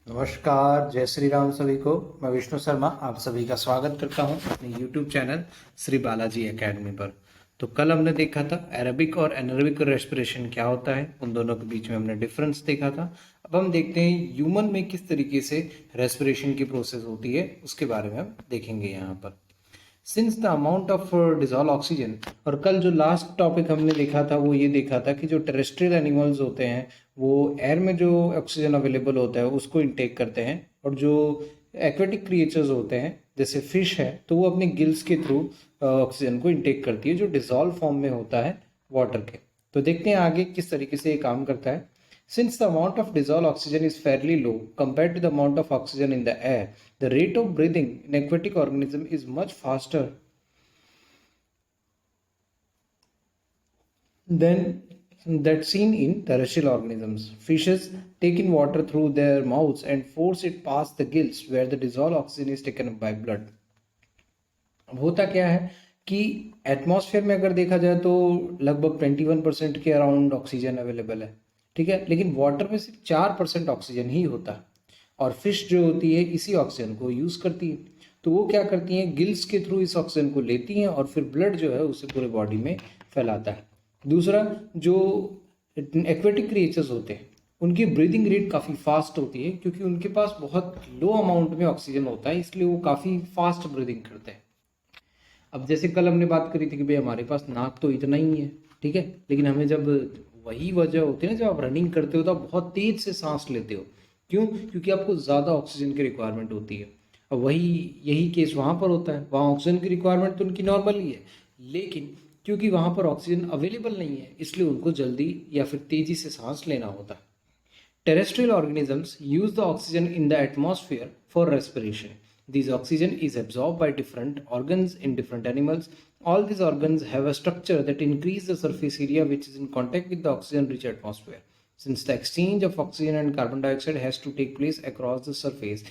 नमस्कार, जय श्री राम सभी को। मैं विष्णु शर्मा आप सभी का स्वागत करता हूं अपने YouTube channel Shri Balaji academy पर। तो कल हमने देखा था अरेबिक और एनारोबिक रेस्पिरेशन क्या होता है, उन दोनों के बीच में हमने डिफरेंस देखा था। अब हम देखते हैं ह्यूमन में किस तरीके से रेस्पिरेशन की प्रोसेस होती है, उसके बारे में हम देखेंगे यहाँ पर। Since the amount of dissolve oxygen, और कल जो लास्ट टॉपिक हमने देखा था वो ये देखा था कि जो टेरेस्ट्रियल एनिमल्स होते हैं वो एयर में जो ऑक्सीजन अवेलेबल होता है उसको इनटेक करते हैं, और जो एक्वेटिक क्रिएचर्स होते हैं जैसे फिश है तो वो अपने गिल्स के थ्रू ऑक्सीजन को इनटेक करती है जो डिजॉल्व फॉर्म में होता है वाटर के। तो देखते हैं आगे किस तरीके से ये काम करता है। Since the amount of dissolved oxygen is fairly low compared to the amount of oxygen in the air, the rate of breathing in aquatic organism is much faster than that seen in terrestrial organisms. Fishes take in water through their mouths and force it past the gills where the dissolved oxygen is taken up by blood. अब होता क्या है कि atmosphere में अगर देखा जाए तो लगभग 21% के अराउंड ऑक्सीजन अवेलेबल है, ठीक है, लेकिन वाटर में सिर्फ 4% ऑक्सीजन ही होता है। और फिश जो होती है इसी ऑक्सीजन को यूज़ करती है, तो वो क्या करती हैं, गिल्स के थ्रू इस ऑक्सीजन को लेती हैं और फिर ब्लड जो है उसे पूरे बॉडी में फैलाता है। दूसरा, जो एक्वेटिक क्रिएचर्स होते हैं उनकी ब्रीदिंग रेट काफ़ी फास्ट होती है क्योंकि उनके पास बहुत लो अमाउंट में ऑक्सीजन होता है, इसलिए वो काफ़ी फास्ट ब्रीदिंग करते हैं। अब जैसे कल हमने बात करी थी कि भाई हमारे पास नाक तो इतना ही है, ठीक है, लेकिन हमें जब वही वजह होती है ना, जब आप रनिंग करते हो तो आप बहुत तेज से सांस लेते हो। क्यों? क्योंकि आपको ज़्यादा ऑक्सीजन की रिक्वायरमेंट होती है। अब वही यही केस वहाँ पर होता है, वहाँ ऑक्सीजन की रिक्वायरमेंट तो उनकी नॉर्मल ही है, लेकिन क्योंकि वहाँ पर ऑक्सीजन अवेलेबल नहीं है इसलिए उनको जल्दी या फिर तेज़ी से सांस लेना होता है। Terrestrial organisms use the oxygen in the atmosphere for respiration. This oxygen is absorbed by different organs in different animals. All these organs have a structure that increase the surface area which is in contact with the oxygen rich atmosphere. Since the exchange of oxygen and carbon dioxide has to take place across the surface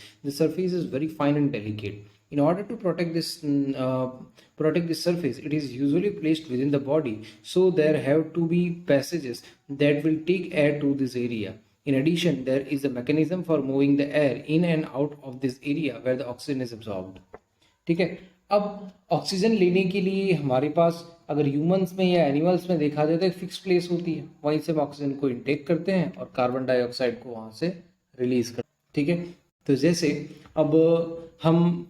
is very fine and delicate. In order to protect this surface, it is usually placed within the body. So there have to be passages that will take air to this area. In addition, there is a mechanism for moving the air in and out of this area where the oxygen is absorbed. ठीक है, अब oxygen लेने के लिए हमारे पास अगर humans में या एनिमल्स में देखा जाए तो एक फिक्स प्लेस होती है, वहीं से हम ऑक्सीजन को इनटेक करते हैं और कार्बन डाइऑक्साइड को वहाँ से रिलीज करते हैं। ठीक है, तो जैसे अब हम,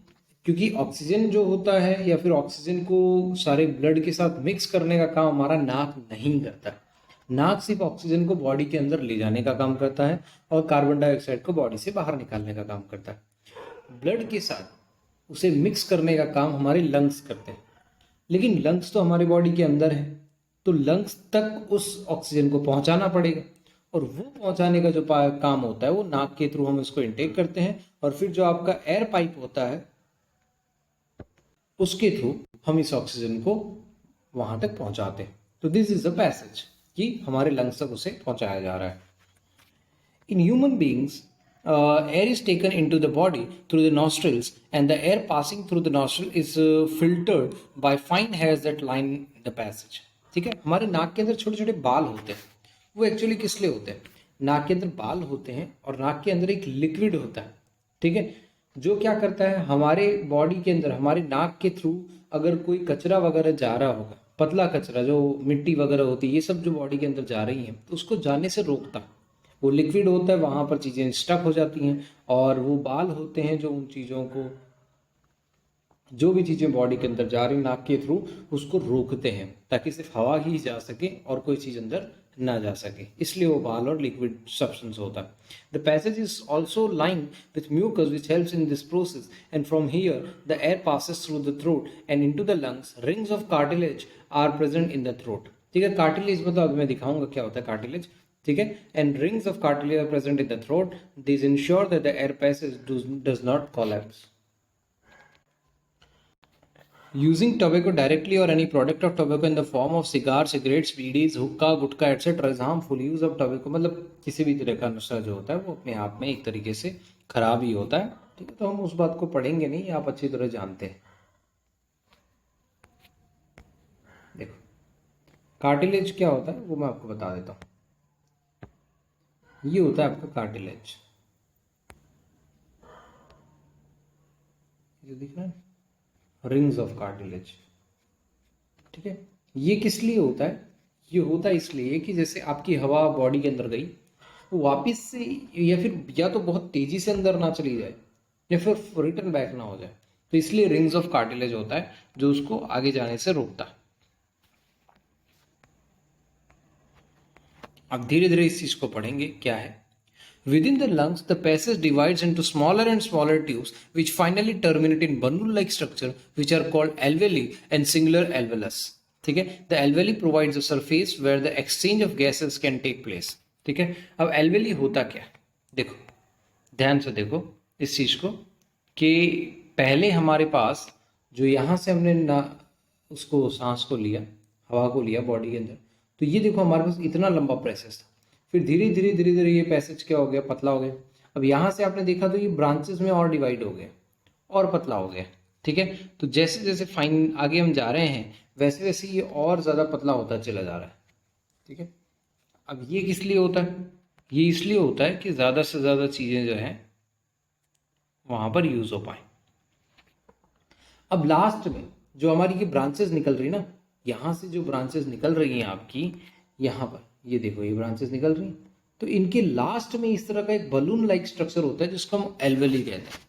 क्योंकि ऑक्सीजन जो होता है या फिर ऑक्सीजन को सारे ब्लड के साथ मिक्स करने का काम हमारा नाक नहीं करता है। नाक सिर्फ ऑक्सीजन को बॉडी के अंदर ले जाने का काम करता है और कार्बन डाइऑक्साइड को बॉडी से बाहर निकालने का काम करता है। ब्लड के साथ उसे मिक्स करने का काम हमारे लंग्स करते हैं, लेकिन लंग्स तो हमारे बॉडी के अंदर है, तो लंग्स तक उस ऑक्सीजन को पहुंचाना पड़ेगा, और वो पहुंचाने का जो काम होता है वो नाक के थ्रू हम इसको इनटेक करते हैं, और फिर जो आपका एयर पाइप होता है उसके थ्रू हम इस ऑक्सीजन को वहां तक पहुंचाते हैं। तो दिस इज अ पैसेज कि हमारे लंग्स तक उसे पहुंचाया जा रहा है। In human beings air is taken into the body through the nostrils, and the air passing through the nostril is filtered by fine hairs that line the passage. ठीक है, हमारे नाक के अंदर छोटे छोटे बाल होते हैं, वो एक्चुअली किस लिए होते हैं? नाक के अंदर बाल होते हैं और नाक के अंदर एक लिक्विड होता है, ठीक है, जो क्या करता है हमारे बॉडी के अंदर हमारे नाक के थ्रू अगर कोई कचरा वगैरह जा रहा होगा, पतला कचरा जो मिट्टी वगैरह होती है, ये सब जो बॉडी के अंदर जा रही है तो उसको जाने से रोकता है। वो लिक्विड होता है, वहां पर चीजें स्टक हो जाती हैं, और वो बाल होते हैं जो उन चीजों को, जो भी चीजें बॉडी के अंदर जा रही नाक के थ्रू उसको रोकते हैं ताकि सिर्फ हवा ही जा सके और कोई चीज अंदर ना जा सके, इसलिए वो बाल और लिक्विड सब्सटेंस होता है। The passage is also line with mucus which helps in this process, and from here the air passes through the throat and into the lungs. Rings of cartilage are present in the throat. ठीक है, cartilage मतलब अभी मैं दिखाऊंगा क्या होता है cartilage, ठीक है, and rings of cartilage are present in the throat. This ensure that the air passage does not collapse. Using tobacco directly or any product of tobacco in the form of cigar, cigarettes, bidis, हुक्का, गुटखा etc. is harmful. Use of tobacco मतलब किसी भी तरह का नशा जो होता है वो अपने आप में एक तरीके से खराब ही होता है। ठीक है, तो हम उस बात को पढ़ेंगे नहीं, आप अच्छी तरह जानते हैं। देखो कार्टिलेज क्या होता है वो मैं आपको बता देता हूँ। ये होता है आपका कार्टिलेज। ये दिख रहा है, रिंग्स ऑफ कार्टिलेज। ठीक है, ये किस लिए होता है? ये होता है इसलिए कि जैसे आपकी हवा बॉडी के अंदर गई, तो वापस से या तो बहुत तेजी से अंदर ना चली जाए, या फिर रिटर्न बैक ना हो जाए। तो इसलिए रिंग्स ऑफ कार्टिलेज होता है जो उसको आगे जाने से रोकता है। अब धीरे धीरे इस चीज को पढ़ेंगे क्या है। Within the lungs, the passage divides into smaller and smaller tubes, which finally terminate in balloon-like structure, which are called alveoli and singular alveolus. ठीक है, the alveoli provides a surface where the exchange of gases can take place. ठीक है, अब alveoli होता क्या है? देखो, ध्यान से देखो इस चीज को, कि पहले हमारे पास जो यहाँ से हमने ना उसको सांस को लिया, हवा को लिया बॉडी के अंदर, तो ये देखो हमारे पास इतना लंबा प्रेसेस था। फिर धीरे धीरे धीरे धीरे ये पैसेज क्या हो गया, पतला हो गया। अब यहाँ से आपने देखा तो ये ब्रांचेस में और डिवाइड हो गया और पतला हो गया। ठीक है, तो जैसे जैसे फाइन आगे हम जा रहे हैं वैसे वैसे ये और ज़्यादा पतला होता चला जा रहा है। ठीक है, अब ये किस लिए होता है? ये इसलिए होता है कि ज़्यादा से ज़्यादा चीज़ें जो हैं वहाँ पर यूज़ हो पाए। अब लास्ट में जो हमारी ये ब्रांचेस निकल रही ना, यहाँ से जो ब्रांचेस निकल रही हैं आपकी, यहाँ पर ये देखो ये ब्रांचेस निकल रही हैं, तो इनके लास्ट में इस तरह का एक बलून लाइक स्ट्रक्चर होता है जिसको हम एल्वेली कहते हैं।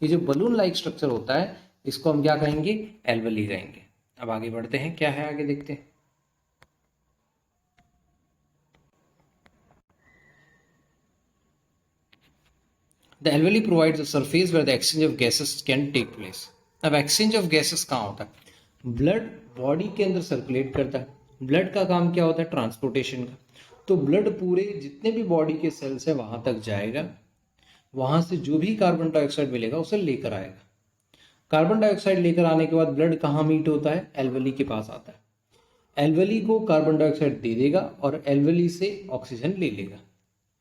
ये जो बलून लाइक स्ट्रक्चर होता है इसको हम क्या कहेंगे? एल्वेली कहेंगे। अब आगे बढ़ते हैं, क्या है आगे देखते हैं। The alveoli provides a surface where the exchange of gases can take place. अब exchange of gases कहाँ होता है? ब्लड बॉडी के अंदर सर्कुलेट करता है। ब्लड का काम क्या होता है? ट्रांसपोर्टेशन का। तो ब्लड पूरे जितने भी बॉडी के सेल्स हैं वहां तक जाएगा, वहां से जो भी कार्बन डाइऑक्साइड मिलेगा उसे लेकर आएगा। कार्बन डाइऑक्साइड लेकर आने के बाद ब्लड कहाँ मीट होता है? एल्वेली के पास आता है। एल्वेली को कार्बन डाइऑक्साइड दे देगा और एल्वेली से ऑक्सीजन ले लेगा।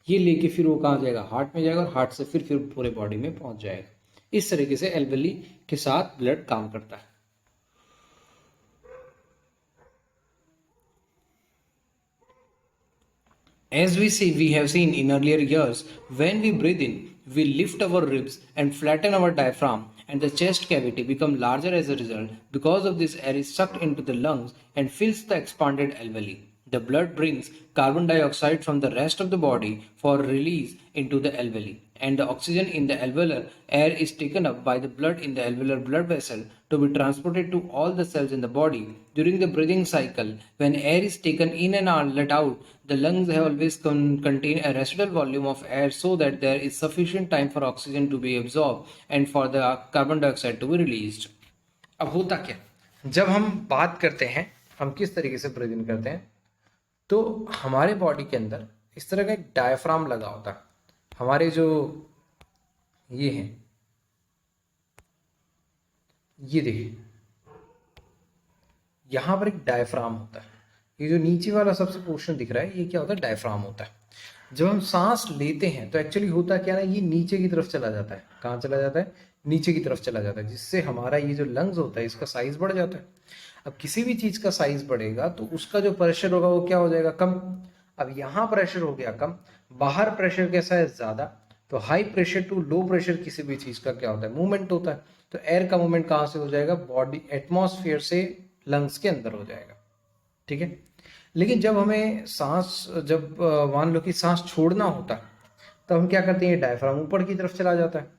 ये लेके फिर वो कहाँ जाएगा? हार्ट में जाएगा, और हार्ट से फिर पूरे बॉडी में पहुंच जाएगा। इस तरीके से एल्वेली के साथ ब्लड काम करता है। As we have seen in earlier years, when we breathe in, we lift our ribs and flatten our diaphragm, and the chest cavity become larger as a result. Because of this, air is sucked into the lungs and fills the expanded alveoli. The blood brings carbon dioxide from the rest of the body for release into the alveoli, and the oxygen in the alveolar air is taken up by the blood in the alveolar blood vessel to be transported to all the cells in the body. During the breathing cycle, when air is taken in and let out, the lungs have always contain a residual volume of air so that there is sufficient time for oxygen to be absorbed and for the carbon dioxide to be released. अब होता क्या, जब हम बात करते हैं हम किस तरीके से ब्रीद इन करते हैं, तो हमारे बॉडी के अंदर इस तरह का एक डायफ्राम लगा होता है। हमारे जो ये हैं, ये देखिए यहाँ पर एक डायफ्राम होता है। ये जो नीचे वाला सबसे पोर्शन दिख रहा है ये क्या होता है? डायफ्राम होता है। जब हम सांस लेते हैं तो एक्चुअली होता क्या ना, ये नीचे की तरफ चला जाता है। कहाँ चला जाता है? नीचे की तरफ चला जाता है, जिससे हमारा ये जो लंग्स होता है इसका साइज बढ़ जाता है। अब किसी भी चीज का साइज बढ़ेगा तो उसका जो प्रेशर होगा वो क्या हो जाएगा? कम। अब यहाँ प्रेशर हो गया कम, बाहर प्रेशर कैसा है? ज्यादा। तो high pressure to low pressure किसी भी चीज का क्या होता है? मूवमेंट होता है। तो एयर का मूवमेंट कहाँ से हो जाएगा? बॉडी एटमॉस्फेयर से लंग्स के अंदर हो जाएगा। ठीक है, लेकिन जब हमें सांस, जब मान लो कि सांस छोड़ना होता है, तो हम क्या करते हैं? डायफ्राम ऊपर की तरफ चला जाता है।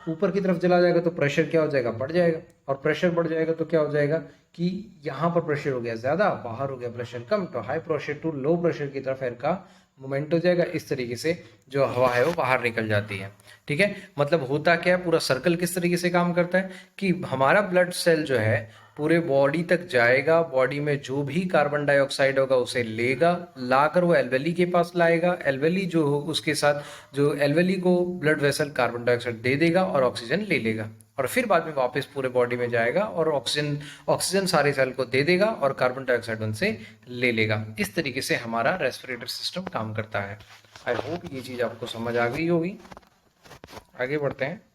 ऊपर की तरफ चला जाएगा तो प्रेशर क्या हो जाएगा? बढ़ जाएगा। और प्रेशर बढ़ जाएगा तो क्या हो जाएगा कि यहाँ पर प्रेशर हो गया ज्यादा, बाहर हो गया प्रेशर कम, तो high pressure to low pressure की तरफ एयर का मूवमेंट हो जाएगा। इस तरीके से जो हवा है वो बाहर निकल जाती है। ठीक है, मतलब होता क्या है, पूरा सर्कल किस तरीके से काम करता है कि हमारा ब्लड सेल जो है पूरे बॉडी तक जाएगा, बॉडी में जो भी कार्बन डाइऑक्साइड होगा उसे लेगा, लाकर वो एल्वेली के पास लाएगा। एल्वेली जो हो उसके साथ जो एल्वेली को ब्लड वेसल कार्बन डाइऑक्साइड दे देगा और ऑक्सीजन ले लेगा, और फिर बाद में वापस पूरे बॉडी में जाएगा और ऑक्सीजन सारे सेल को दे देगा और कार्बन डाइऑक्साइड उनसे ले लेगा। इस तरीके से हमारा रेस्पिरेटरी सिस्टम काम करता है। आई होप ये चीज़ आपको समझ आ गई होगी। आगे बढ़ते हैं।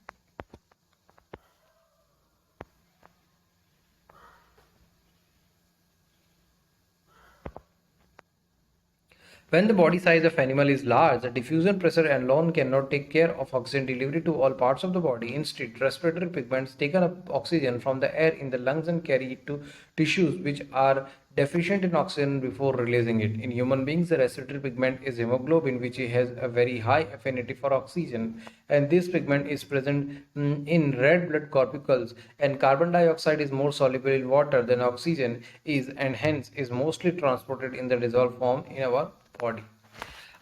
When the body size of animal is large, the diffusion pressure alone cannot take care of oxygen delivery to all parts of the body. Instead, respiratory pigments take up oxygen from the air in the lungs and carry it to tissues which are deficient in oxygen before releasing it. In human beings, the respiratory pigment is hemoglobin, which has a very high affinity for oxygen, and this pigment is present in red blood corpuscles, and carbon dioxide is more soluble in water than oxygen is, and hence is mostly transported in the dissolved form in our body.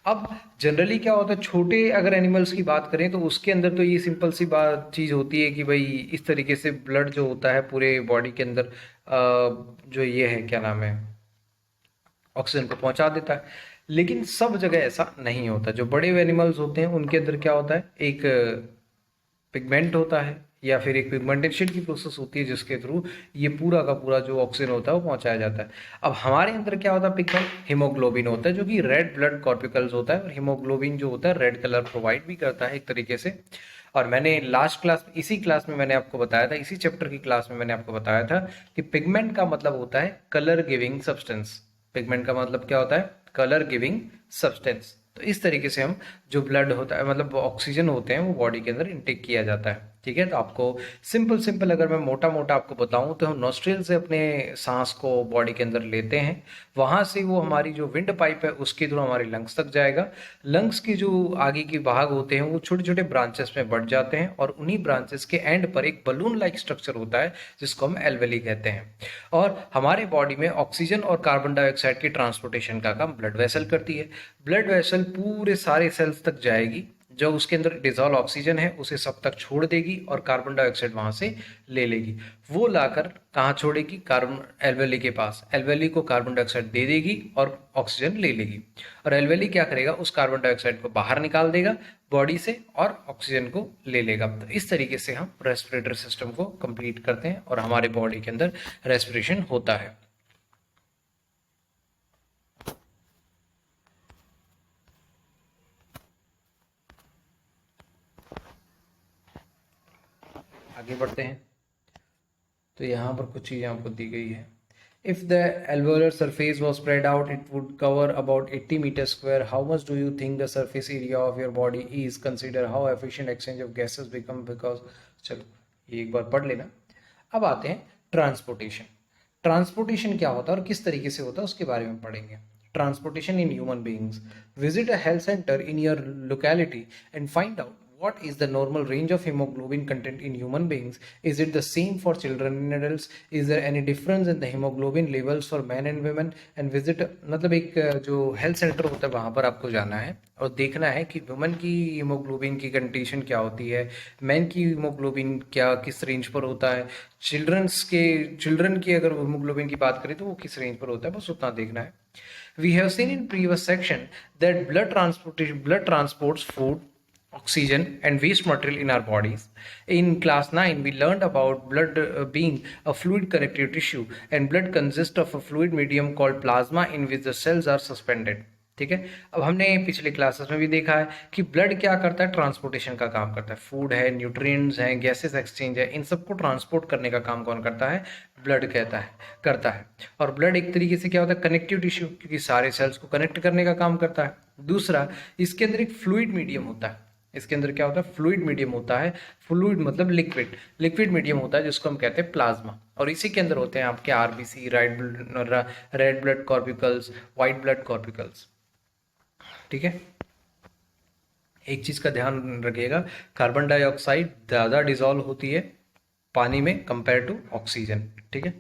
अब generally क्या होता है, छोटे अगर animals की बात करें तो उसके अंदर तो ये सिंपल सी बात चीज़ होती है कि भाई इस तरीके से ब्लड जो होता है पूरे बॉडी के अंदर जो ये है क्या नाम है ऑक्सीजन को पहुंचा देता है. लेकिन सब जगह ऐसा नहीं होता. जो बड़े एनिमल्स होते हैं उनके अंदर क्या होता है, एक पिगमेंट होता है या फिर एक पिगमेंटेशन की प्रोसेस होती है जिसके थ्रू ये पूरा का पूरा जो ऑक्सीजन होता है वो पहुंचाया जाता है. अब हमारे अंदर क्या होता है, पिगमेंट हीमोग्लोबिन होता है जो कि रेड ब्लड कॉर्पिकल्स होता है, और हीमोग्लोबिन जो होता है रेड कलर प्रोवाइड भी करता है एक तरीके से. और मैंने लास्ट क्लास इसी क्लास में मैंने आपको बताया था, इसी चैप्टर की क्लास में मैंने आपको बताया था कि पिगमेंट का मतलब होता है कलर गिविंग सब्सटेंस. पिगमेंट का मतलब क्या होता है, कलर गिविंग सब्सटेंस. तो इस तरीके से हम जो ब्लड होता है मतलब ऑक्सीजन होते हैं वो बॉडी के अंदर इनटेक किया जाता है. ठीक है, तो आपको सिंपल अगर मैं मोटा मोटा आपको बताऊं तो हम नॉस्ट्रिल से अपने सांस को बॉडी के अंदर लेते हैं, वहां से वो हमारी जो विंड पाइप है उसके थ्रू हमारी लंग्स तक जाएगा. लंग्स की जो आगे के भाग होते हैं वो छोटे छोटे ब्रांचेस में बढ़ जाते हैं, और उन्हीं ब्रांचेस के एंड पर एक बलून लाइक स्ट्रक्चर होता है जिसको हम एल्वेली कहते हैं. और हमारे बॉडी में ऑक्सीजन और कार्बन डाइऑक्साइड की ट्रांसपोर्टेशन का काम ब्लड वेसल करती है. ब्लड वेसल पूरे सारे सेल्स तक जाएगी, जो उसके अंदर डिजॉल्व ऑक्सीजन है उसे सब तक छोड़ देगी और कार्बन डाइऑक्साइड वहां से ले लेगी. वो लाकर कहाँ छोड़ेगी, कार्बन एल्वेली के पास. एल्वेली को कार्बन डाइऑक्साइड दे देगी और ऑक्सीजन ले लेगी, और एल्वेली क्या करेगा, उस कार्बन डाइऑक्साइड को बाहर निकाल देगा बॉडी से और ऑक्सीजन को ले लेगा. तो इस तरीके से हम रेस्पिरेटरी सिस्टम को कंप्लीट करते हैं और हमारे बॉडी के अंदर रेस्पिरेशन होता है. आगे बढ़ते हैं. तो यहाँ पर कुछ चीज़ें आपको दी गई है. If the alveolar surface was spread out, it would cover about 80 meters square. How much do you think the surface area of your body is? Consider how efficient exchange of gases become because. चलो ये एक बार पढ़ लेना. अब आते हैं transportation. Transportation क्या होता है और किस तरीके से होता है उसके बारे में पढ़ेंगे. Transportation in human beings. Visit a health centre in your locality and find out what is the normal range of hemoglobin content in human beings. Is it the same for children and adults? Is there any difference in the hemoglobin levels for men and women? And visit मतलब एक जो health centre होता है वहाँ पर आपको जाना है और देखना है कि वुमेन की हीमोग्लोबिन की कंडीशन क्या होती है, मैन की हीमोग्लोबिन क्या किस रेंज पर होता है, चिल्ड्रन की अगर हीमोग्लोबिन की बात करें तो वो किस रेंज पर होता है, बस उतना देखना है. We have seen in previous section that blood transports food, oxygen and waste material in our bodies. In class 9 we learned about blood being a fluid connective tissue, and blood consists of a fluid medium called plasma in which the cells are suspended. ठीक है, अब हमने पिछले classes में भी देखा है कि ब्लड क्या करता है, ट्रांसपोर्टेशन का काम करता है. फूड है, न्यूट्रिएंट्स हैं, गैसेस एक्सचेंज है, इन सबको ट्रांसपोर्ट करने का काम कौन करता है, ब्लड करता है. और ब्लड एक तरीके से क्या होता है, कनेक्टिव टिश्यू, क्योंकि सारे सेल्स को कनेक्ट करने का काम करता है. दूसरा, इसके अंदर एक फ्लूइड मीडियम होता है. इसके अंदर क्या होता है, फ्लूइड मीडियम होता है. फ्लूइड मतलब लिक्विड मीडियम होता है जिसको हम कहते हैं प्लाज्मा. और इसी के अंदर होते हैं आपके RBC, red blood corpuscles, white blood corpuscles. ठीक है, एक चीज का ध्यान रखिएगा, कार्बन डाइऑक्साइड ज्यादा डिजॉल्व होती है पानी में कंपेयर टू ऑक्सीजन. ठीक है,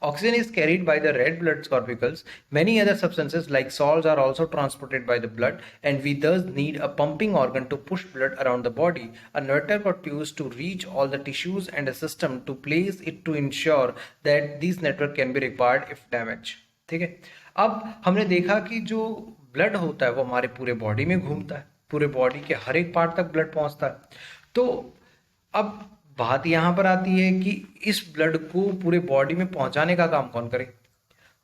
oxygen is carried by the red blood corpuscles. Many other substances like salts are also transported by the blood, and we thus need a pumping organ to push blood around the body, a network of tubes to reach all the tissues, and a system to place it to ensure that these network can be repaired if damaged. ठीक है, अब हमने देखा कि जो blood होता है वो हमारे पूरे बॉडी में घूमता है, पूरे बॉडी के हर एक पार्ट तक ब्लड पहुंचता है. तो अब बात यहां पर आती है कि इस ब्लड को पूरे बॉडी में पहुंचाने का काम कौन करे.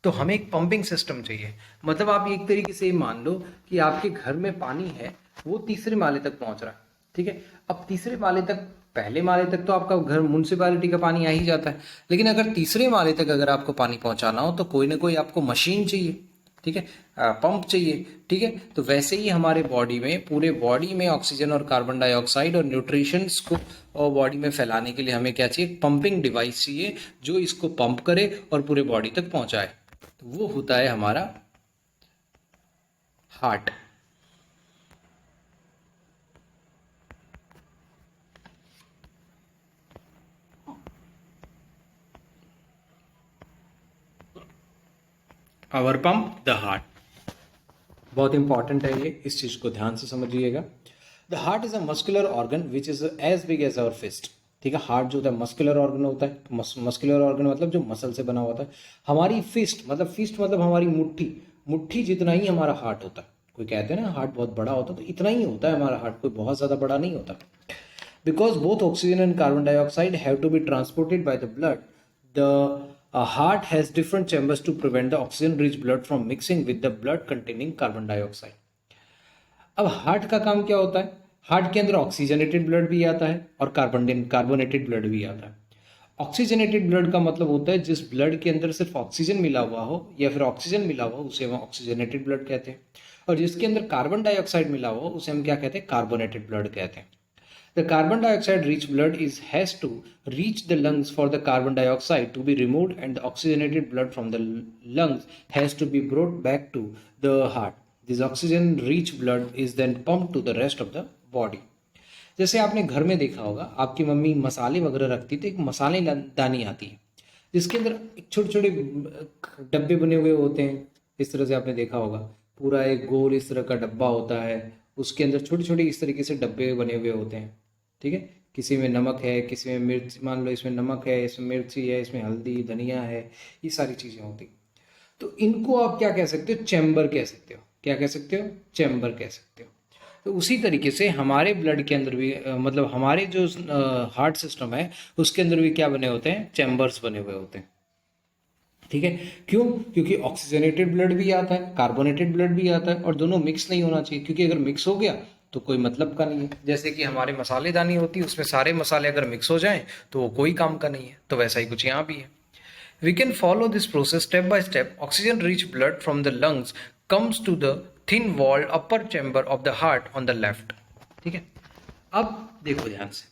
तो हमें एक पंपिंग सिस्टम चाहिए. मतलब आप एक तरीके से मान लो कि आपके घर में पानी है, वो तीसरे माले तक पहुंच रहा है. ठीक है, अब तीसरे माले तक, पहले माले तक तो आपका घर म्युनिसिपैलिटी का पानी आ ही जाता है, लेकिन अगर तीसरे माले तक अगर आपको पानी पहुंचाना हो तो कोई ना कोई आपको मशीन चाहिए. ठीक है, पंप चाहिए, ठीक है। तो वैसे ही हमारे बॉडी में, पूरे बॉडी में ऑक्सीजन और कार्बन डाइऑक्साइड और न्यूट्रिशंस को बॉडी में फैलाने के लिए हमें क्या चाहिए, पंपिंग डिवाइस चाहिए जो इसको पंप करे और पूरे बॉडी तक पहुंचाए। तो वो होता है हमारा heart. Our pump the heart, बहुत इंपॉर्टेंट है ये, इस चीज को ध्यान से समझिएगा। The heart is a muscular organ which is as big as our fist. ठीक है, हार्ट जो होता है मस्कुलर ऑर्गन होता है, मस्कुलर ऑर्गन मतलब जो मसल से बना होता है। हमारी फिस्ट मतलब हमारी मुट्ठी, मुट्ठी जितना ही हमारा हार्ट होता है। कोई कहते हैं ना हार्ट बहुत बड़ा होता है, तो इतना ही होता है हमारा हार्ट, कोई बहुत ज्यादा बड़ा नहीं होता। Because both oxygen and carbon dioxide have to be transported by the blood, the heart has different chambers to prevent the oxygen rich blood from mixing with the blood containing carbon dioxide. अब heart का काम क्या होता है, heart के अंदर oxygenated blood भी आता है और कार्बोनेटेड ब्लड भी आता है। ऑक्सीजनेटेड ब्लड का मतलब होता है जिस ब्लड के अंदर सिर्फ ऑक्सीजन मिला हुआ हो या फिर ऑक्सीजन मिला हुआ, उसे हम ऑक्सीजनेटेड ब्लड कहते हैं। और जिसके अंदर कार्बन डाइऑक्साइड मिला हुआ, उसे हम क्या कहते हैं, कार्बोनेटेड ब्लड कहते हैं। The carbon dioxide rich blood has to reach the lungs for the carbon dioxide to be removed, and the oxygenated blood from the lungs has to be brought back to the heart. This oxygen rich blood is then pumped to the rest of the body. जैसे आपने घर में देखा होगा, आपकी mummy मसाले वगैरह रखती थी, एक मसाले दानी आती है जिसके अंदर एक छोटे छोटे डब्बे बने हुए होते हैं। इस तरह से आपने देखा होगा, पूरा एक गोल इस तरह का डब्बा होता है, उसके अंदर छोटे छोटे इस तरीके से डब्बे बने हुए होते हैं। ठीक है, किसी में नमक है, किसी में मिर्च, मान लो इसमें नमक है, इसमें मिर्ची है, इसमें हल्दी धनिया है, ये सारी चीज़ें होती। तो इनको आप क्या कह सकते हो, चैम्बर कह सकते हो। क्या कह सकते हो, चैम्बर कह सकते हो। तो उसी तरीके से हमारे ब्लड के अंदर भी मतलब हमारे जो हार्ट सिस्टम है उसके अंदर भी क्या बने होते हैं, चैम्बर्स बने हुए होते हैं। ठीक है, क्यों, क्योंकि ऑक्सीजनेटेड ब्लड भी आता है, कार्बोनेटेड ब्लड भी आता है, और दोनों मिक्स नहीं होना चाहिए, क्योंकि अगर मिक्स हो गया तो कोई मतलब का नहीं है। जैसे कि हमारे मसालेदानी होती है, उसमें सारे मसाले अगर मिक्स हो जाएं तो वो कोई काम का नहीं है, तो वैसा ही कुछ यहाँ भी है। We can follow this process step by step. Oxygen rich blood from the lungs comes to the thin walled upper chamber of the heart on the left. ठीक है, अब देखो ध्यान से,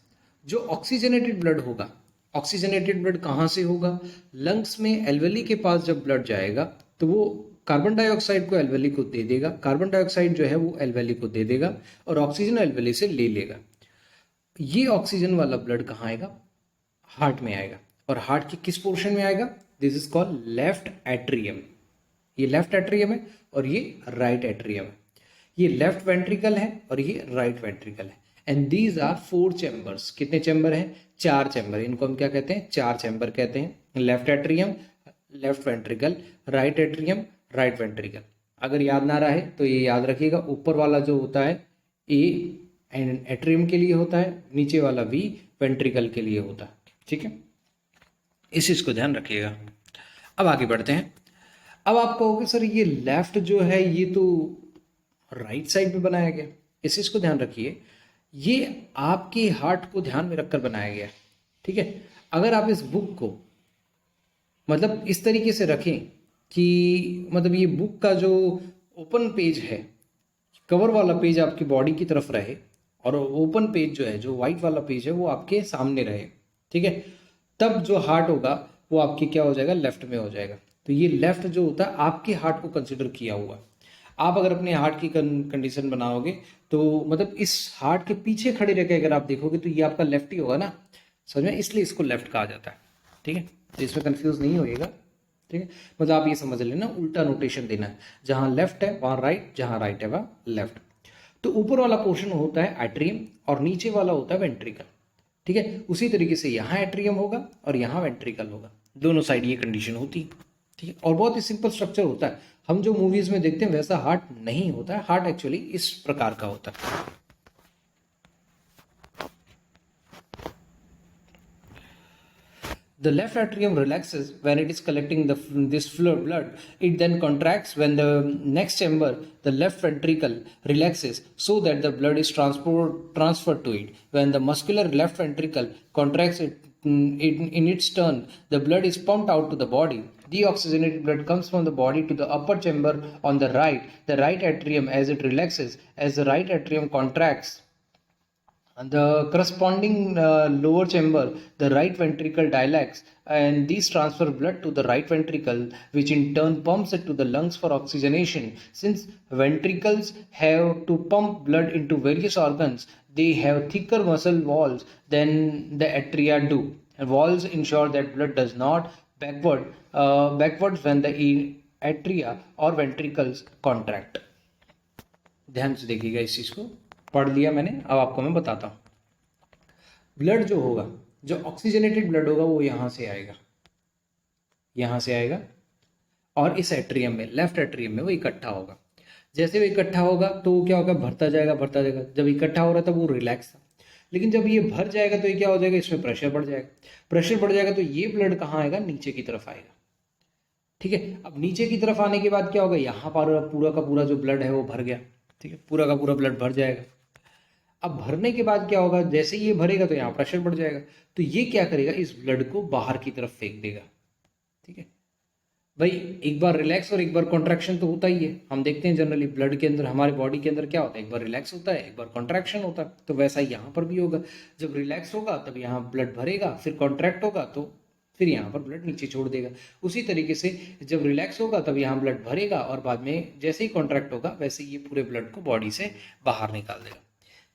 जो ऑक्सीजनेटेड ब्लड होगा, ऑक्सीजनेटेड ब्लड कहाँ से होगा, लंग्स में एल्वेली के पास जब ब्लड जाएगा तो वो कार्बन डाइऑक्साइड को एल्वेली को दे देगा, कार्बन डाइऑक्साइड जो है वो एल्वेली को दे देगा और ऑक्सीजन एल्वेली से ले लेगा। ये ऑक्सीजन वाला ब्लड कहाँ आएगा, हार्ट में आएगा। और हार्ट के किस पोर्शन में आएगा, this is called left atrium. ये लेफ्ट एट्रियम है और ये राइट एट्रियम है। ये लेफ्ट वेंट्रिकल है और ये राइट वेंट्रिकल है। And these are 4 chambers. कितने चैम्बर हैं, 4 चैम्बर। इनको हम क्या कहते हैं, 4 चैम्बर कहते हैं। Left atrium, left ventricle, right atrium, right ventricle. अगर याद ना रहे तो ये याद रखिएगा, ऊपर वाला जो होता है ए एंड एट्रियम के लिए होता है, नीचे वाला वी वेंट्रिकल के लिए होता है। ठीक है, इस चीज को ध्यान रखिएगा। अब आगे बढ़ते हैं। अब आप कहोगे सर ये लेफ्ट जो है ये तो राइट साइड में बनाया गया, इस चीज को ध्यान रखिए, ये आपके हार्ट को ध्यान में रखकर बनाया गया। ठीक है, अगर आप इस बुक को मतलब इस तरीके से रखें कि मतलब ये बुक का जो ओपन पेज है, कवर वाला पेज आपकी बॉडी की तरफ रहे और ओपन पेज जो है, जो वाइट वाला पेज है वो आपके सामने रहे। ठीक है, तब जो हार्ट होगा वो आपकी क्या हो जाएगा, लेफ्ट में हो जाएगा। तो ये लेफ्ट जो होता है आपके हार्ट को कंसिडर किया हुआ। आप अगर अपने हार्ट की कंडीशन बनाओगे तो मतलब इस हार्ट के पीछे खड़े रह के अगर आप देखोगे तो ये आपका लेफ्ट ही होगा ना, समझ में, इसलिए इसको लेफ्ट कहा जाता है। ठीक है, तो इसमें कंफ्यूज नहीं होइएगा। ठीक है, मतलब आप ये समझ लेना, उल्टा नोटेशन देना है, जहां लेफ्ट है वहां राइट, जहां राइट है वहां लेफ्ट। तो ऊपर वाला पोर्शन होता है एट्रियम और नीचे वाला होता है वेंट्रिकल। ठीक है, उसी तरीके से यहाँ एट्रियम होगा और यहाँ वेंट्रिकल होगा, दोनों साइड ये कंडीशन होती है। ठीक है, और बहुत ही सिंपल स्ट्रक्चर होता है। हम जो मूवीज में देखते हैं वैसा हार्ट नहीं होता है, हार्ट एक्चुअली इस प्रकार का होता है। The left atrium relaxes when it is collecting this blood. It then contracts when the next chamber, the left ventricle, relaxes so that the blood is transferred to it. When the muscular left ventricle contracts in its turn, the blood is pumped out to the body. Deoxygenated blood comes from the body to the upper chamber on the right atrium as it relaxes, as the right atrium contracts. The corresponding lower chamber, the right ventricle dilates, and these transfer blood to the right ventricle, which in turn pumps it to the lungs for oxygenation. Since ventricles have to pump blood into various organs, they have thicker muscle walls than the atria do. And walls ensure that blood does not backwards when the atria or ventricles contract. ध्यान से देखिएगा इस चीज को, पढ़ लिया मैंने, अब आपको मैं बताता हूँ। ब्लड जो होगा, जो ऑक्सीजनेटेड ब्लड होगा वो यहाँ से आएगा, यहाँ से आएगा और इस एट्रियम में, लेफ्ट एट्रियम में वो इकट्ठा होगा। जैसे वो इकट्ठा होगा तो क्या होगा, भरता जाएगा भरता जाएगा। जब इकट्ठा हो रहा था वो रिलैक्स था, लेकिन जब ये भर जाएगा तो ये क्या हो जाएगा, इसमें प्रेशर बढ़ जाएगा। प्रेशर बढ़ जाएगा तो ये ब्लड कहाँ आएगा, नीचे की तरफ आएगा। ठीक है, अब नीचे की तरफ आने के बाद क्या होगा, यहाँ पर पूरा का पूरा जो ब्लड है वो भर गया। ठीक है, पूरा का पूरा ब्लड भर जाएगा। अब भरने के बाद क्या होगा, जैसे ये भरेगा तो यहाँ प्रेशर बढ़ जाएगा, तो ये क्या करेगा, इस ब्लड को बाहर की तरफ फेंक देगा। ठीक है भाई, एक बार रिलैक्स और एक बार कॉन्ट्रैक्शन तो होता ही है। हम देखते हैं जनरली ब्लड के अंदर, हमारे बॉडी के अंदर क्या होता है, एक बार रिलैक्स होता है, एक बार कॉन्ट्रैक्शन होता है। तो वैसा यहाँ पर भी होगा, जब रिलैक्स होगा तब यहाँ ब्लड भरेगा, फिर कॉन्ट्रैक्ट होगा तो फिर यहाँ पर ब्लड नीचे छोड़ देगा। उसी तरीके से जब रिलैक्स होगा तब यहाँ ब्लड भरेगा और बाद में जैसे ही कॉन्ट्रैक्ट होगा वैसे ये पूरे ब्लड को बॉडी से बाहर निकाल देगा।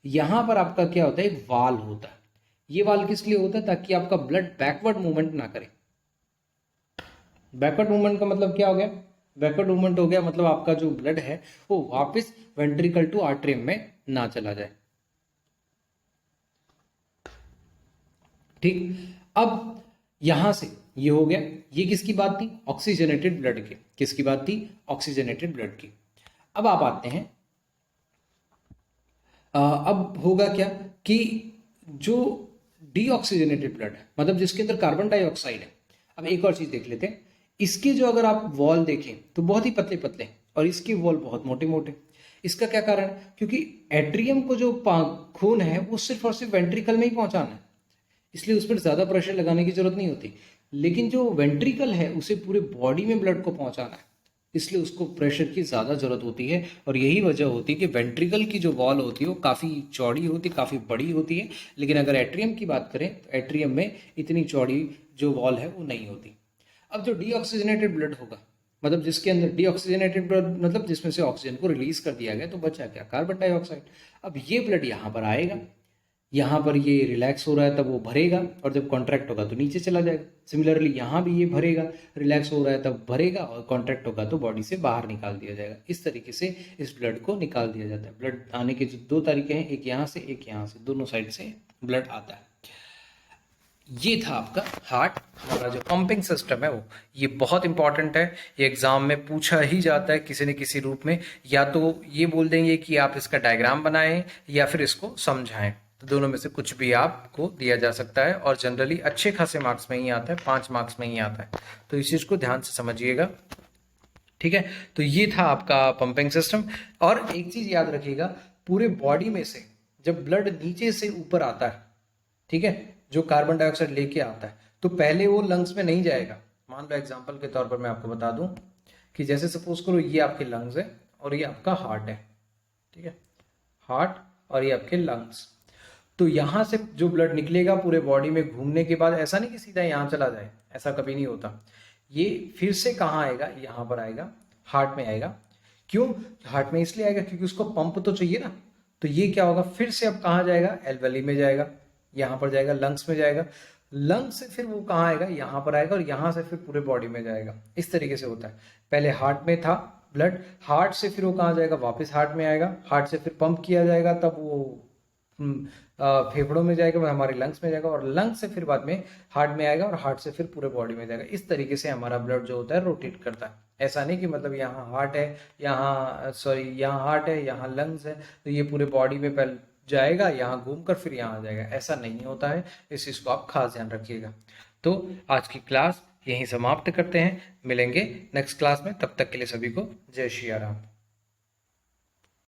यहाँ पर आपका क्या होता है, एक वाल होता है। ये वाल किस लिए होता है, ताकि आपका ब्लड बैकवर्ड मूवमेंट ना करे। बैकवर्ड मूवमेंट का मतलब क्या हो गया, बैकवर्ड मूवमेंट हो गया मतलब आपका जो ब्लड है वो वापस वेंट्रिकल टू आर्टरियम में ना चला जाए। ठीक, अब यहां से ये हो गया, ये किसकी बात थी, ऑक्सीजनेटेड ब्लड की। किसकी बात थी, ऑक्सीजनेटेड ब्लड की। अब आप आते हैं, अब होगा क्या कि जो डीऑक्सीजनेटेड ब्लड है, मतलब जिसके अंदर कार्बन डाइऑक्साइड है। अब एक और चीज देख लेते हैं, इसके जो अगर आप वॉल देखें तो बहुत ही पतले पतले और इसके वॉल बहुत मोटे मोटे। इसका क्या कारण, क्योंकि एट्रियम को जो खून है वो सिर्फ और सिर्फ वेंट्रिकल में ही पहुंचाना है, इसलिए उस पर ज्यादा प्रेशर लगाने की जरूरत नहीं होती। लेकिन जो वेंट्रिकल है उसे पूरे बॉडी में ब्लड को पहुंचाना है, इसलिए उसको प्रेशर की ज़्यादा ज़रूरत होती है। और यही वजह होती है कि वेंट्रिकल की जो वॉल होती है वो काफ़ी चौड़ी होती है, काफ़ी बड़ी होती है। लेकिन अगर एट्रियम की बात करें तो एट्रियम में इतनी चौड़ी जो वॉल है वो नहीं होती। अब जो डीऑक्सीजनेटेड ब्लड होगा, मतलब जिसके अंदर डीऑक्सीजनेटेड ब्लड मतलब जिसमें से ऑक्सीजन को रिलीज कर दिया गया, तो बचा क्या, कार्बन डाइऑक्साइड। अब ये ब्लड यहाँ पर आएगा, यहाँ पर ये रिलैक्स हो रहा है तब वो भरेगा, और जब कॉन्ट्रैक्ट होगा तो नीचे चला जाएगा। सिमिलरली यहाँ भी ये भरेगा, रिलैक्स हो रहा है तब भरेगा, और कॉन्ट्रैक्ट होगा तो बॉडी से बाहर निकाल दिया जाएगा। इस तरीके से इस ब्लड को निकाल दिया जाता है। ब्लड आने के जो दो तरीके हैं, एक यहाँ से एक यहाँ से, दोनों साइड से ब्लड आता है। ये था आपका हार्ट, हमारा जो पंपिंग सिस्टम है वो, ये बहुत इंपॉर्टेंट है। ये एग्जाम में पूछा ही जाता है किसी न किसी रूप में, या तो ये बोल देंगे कि आप इसका डायग्राम बनाएं या फिर इसको समझाएं, तो दोनों में से कुछ भी आपको दिया जा सकता है। और जनरली अच्छे खासे मार्क्स में ही आता है, 5 मार्क्स में ही आता है, तो इस चीज को ध्यान से समझिएगा। ठीक है, तो ये था आपका पंपिंग सिस्टम। और एक चीज याद रखिएगा, पूरे बॉडी में से जब ब्लड नीचे से ऊपर आता है, ठीक है, जो कार्बन डाइऑक्साइड लेके आता है, तो पहले वो लंग्स में नहीं जाएगा। मान लो एग्जांपल के तौर पर मैं आपको बता दूं कि जैसे सपोज करो ये आपके लंग्स है और ये आपका हार्ट है। ठीक है, हार्ट और ये आपके लंग्स। तो यहां से जो ब्लड निकलेगा पूरे बॉडी में घूमने के बाद, ऐसा नहीं कि सीधा यहां चला जाए, ऐसा कभी नहीं होता। ये फिर से कहाँ आएगा, यहां पर आएगा, हार्ट में आएगा। क्यों हार्ट में इसलिए आएगा क्योंकि उसको पंप तो चाहिए ना। तो ये क्या होगा, फिर से अब कहाँ जाएगा, एल्वेली में जाएगा, यहाँ पर जाएगा, लंग्स में जाएगा, लंग्स से फिर वो कहाँ आएगा, यहाँ पर आएगा, और यहाँ से फिर पूरे बॉडी में जाएगा। इस तरीके से होता है। पहले हार्ट में था ब्लड, हार्ट से फिर वो कहाँ जाएगा, वापस हार्ट में आएगा, हार्ट से फिर पंप किया जाएगा, तब वो फेफड़ों में जाएगा, वह हमारे लंग्स में जाएगा, और लंग्स से फिर बाद में हार्ट में आएगा, और हार्ट से फिर पूरे बॉडी में जाएगा। इस तरीके से हमारा ब्लड जो होता है रोटेट करता है। ऐसा नहीं कि मतलब यहाँ हार्ट है, यहाँ हार्ट है, यहाँ लंग्स है, तो ये पूरे बॉडी में पहले जाएगा, यहाँ घूमकर फिर यहाँ आ जाएगा, ऐसा नहीं होता है। इस चीज को आप खास ध्यान रखिएगा। तो आज की क्लास यहीं समाप्त करते हैं, मिलेंगे नेक्स्ट क्लास में। तब तक के लिए सभी को जय श्री राम।